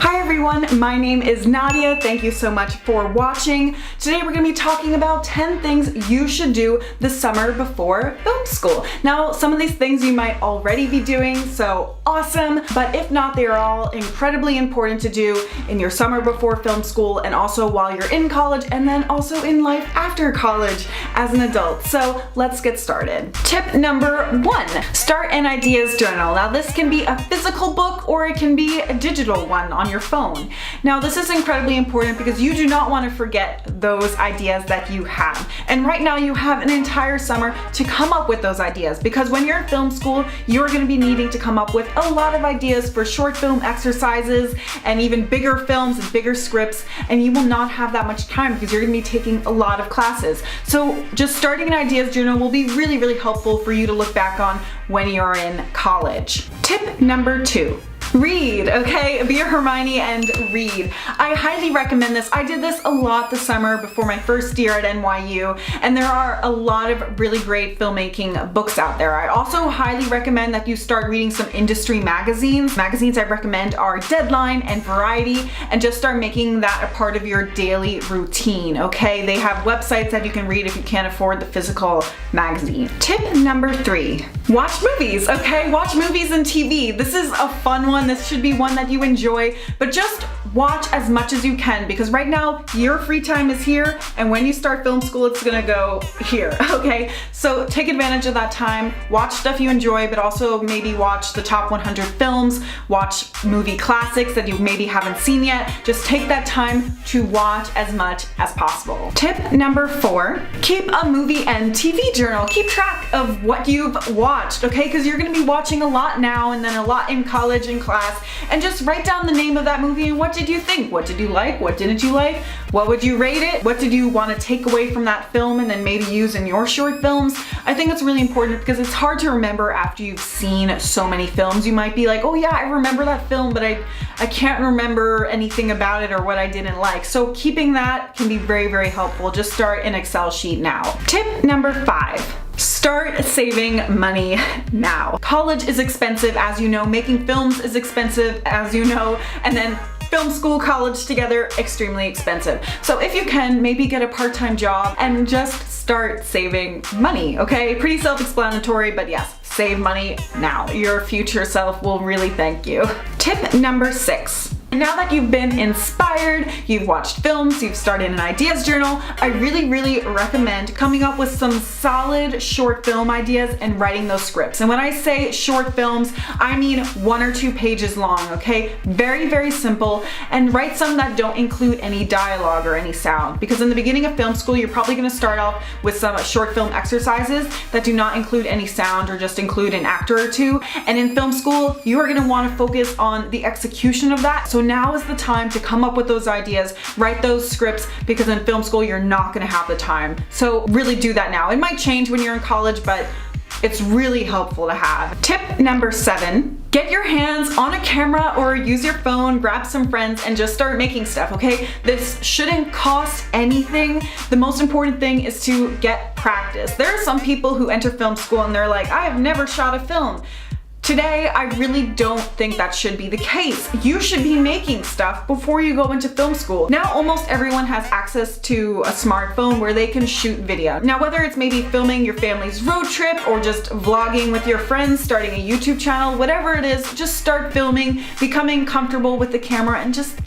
Hi everyone, my name is Nadia. Thank you so much for watching. Today we're going to be talking about 10 things you should do the summer before film school. Now, some of these things you might already be doing, so awesome, but if not, they are all incredibly important to do in your summer before film school and also while you're in college and then also in life after college as an adult. So let's get started. Tip number 1, start an ideas journal. Now this can be a physical book or it can be a digital one on your phone. Now this is incredibly important because you do not want to forget those ideas that you have. And right now you have an entire summer to come up with those ideas, because when you're in film school, you're going to be needing to come up with a lot of ideas for short film exercises and even bigger films and bigger scripts, and you will not have that much time because you're going to be taking a lot of classes. So just starting an ideas journal will be really helpful for you to look back on when you're in college. Tip number 2. Read, okay? Be a Hermione and read. I highly recommend this. I did this a lot this summer before my first year at NYU, and there are a lot of really great filmmaking books out there. I also highly recommend that you start reading some industry magazines. Magazines I recommend are Deadline and Variety, and just start making that a part of your daily routine, okay? They have websites that you can read if you can't afford the physical magazine. Tip number 3, watch movies, okay? Watch movies and TV. This is a fun one. This should be one that you enjoy, but just watch as much as you can, because right now your free time is here, and when you start film school it's gonna go here, okay? So take advantage of that time, watch stuff you enjoy, but also maybe watch the top 100 films, watch movie classics that you maybe haven't seen yet. Just take that time to watch as much as possible. Tip number 4, keep a movie and TV journal. Keep track of what you've watched, okay? Because you're gonna be watching a lot now and then a lot in college and class, and just write down the name of that movie and what did you think? What did you like? What didn't you like? What would you rate it? What did you want to take away from that film and then maybe use in your short films? I think it's really important because it's hard to remember after you've seen so many films. You might be like, oh yeah, I remember that film, but I can't remember anything about it or what I didn't like. So keeping that can be very helpful. Just start an Excel sheet now. Tip number 5. Start saving money now. College is expensive, as you know. Making films is expensive, as you know. And then film school, college together, extremely expensive. So if you can, maybe get a part-time job and just start saving money, okay? Pretty self-explanatory, but yes, save money now. Your future self will really thank you. Tip number 6. Now that you've been inspired, you've watched films, you've started an ideas journal, I really recommend coming up with some solid short film ideas and writing those scripts. And when I say short films, I mean 1 or 2 pages long, okay? Very simple, and write some that don't include any dialogue or any sound, because in the beginning of film school, you're probably gonna start off with some short film exercises that do not include any sound or just include an actor or two. And in film school, you are gonna wanna focus on the execution of that. So now is the time to come up with those ideas, write those scripts, because in film school you're not going to have the time. So really do that now. It might change when you're in college, but it's really helpful to have. Tip number 7. Get your hands on a camera or use your phone, grab some friends, and just start making stuff, okay? This shouldn't cost anything. The most important thing is to get practice. There are some people who enter film school and they're like, I have never shot a film. Today, I really don't think that should be the case. You should be making stuff before you go into film school. Now, almost everyone has access to a smartphone where they can shoot video. Now, whether it's maybe filming your family's road trip or just vlogging with your friends, starting a YouTube channel, whatever it is, just start filming, becoming comfortable with the camera, and just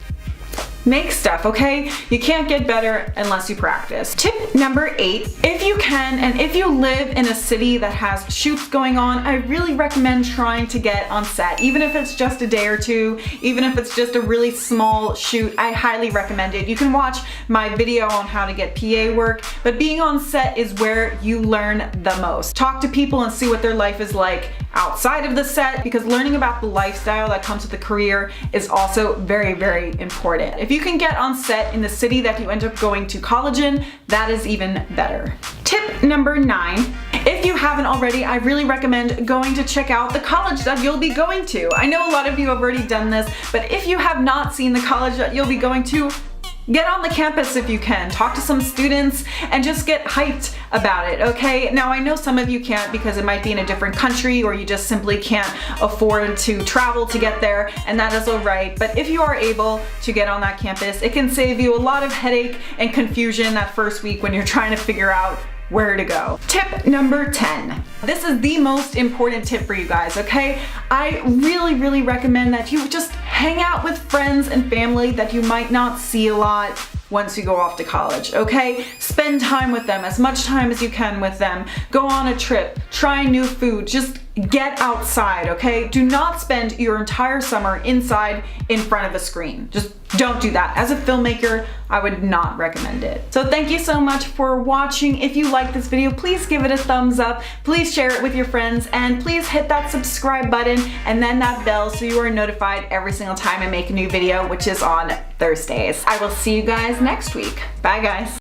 make stuff, okay? You can't get better unless you practice. Tip number 8, if you can, and if you live in a city that has shoots going on, I really recommend trying to get on set. Even if it's just a day or two, even if it's just a really small shoot, I highly recommend it. You can watch my video on how to get PA work, but being on set is where you learn the most. Talk to people and see what their life is like outside of the set, because learning about the lifestyle that comes with the career is also very important. If you can get on set in the city that you end up going to college in, that is even better. Tip number 9, if you haven't already, I really recommend going to check out the college that you'll be going to. I know a lot of you have already done this, but if you have not seen the college that you'll be going to, get on the campus if you can. Talk to some students and just get hyped about it, okay? Now I know some of you can't because it might be in a different country or you just simply can't afford to travel to get there, and that is alright. But if you are able to get on that campus, it can save you a lot of headache and confusion that first week when you're trying to figure out where to go. Tip number 10. This is the most important tip for you guys, okay? I really recommend that you just hang out with friends and family that you might not see a lot once you go off to college, okay? Spend time with them, as much time as you can with them. Go on a trip, try new food, just get outside, okay? Do not spend your entire summer inside in front of a screen. Just don't do that. As a filmmaker, I would not recommend it. So thank you so much for watching. If you like this video, please give it a thumbs up. Please share it with your friends, and please hit that subscribe button and then that bell so you are notified every single time I make a new video, which is on Thursdays. I will see you guys next week. Bye guys.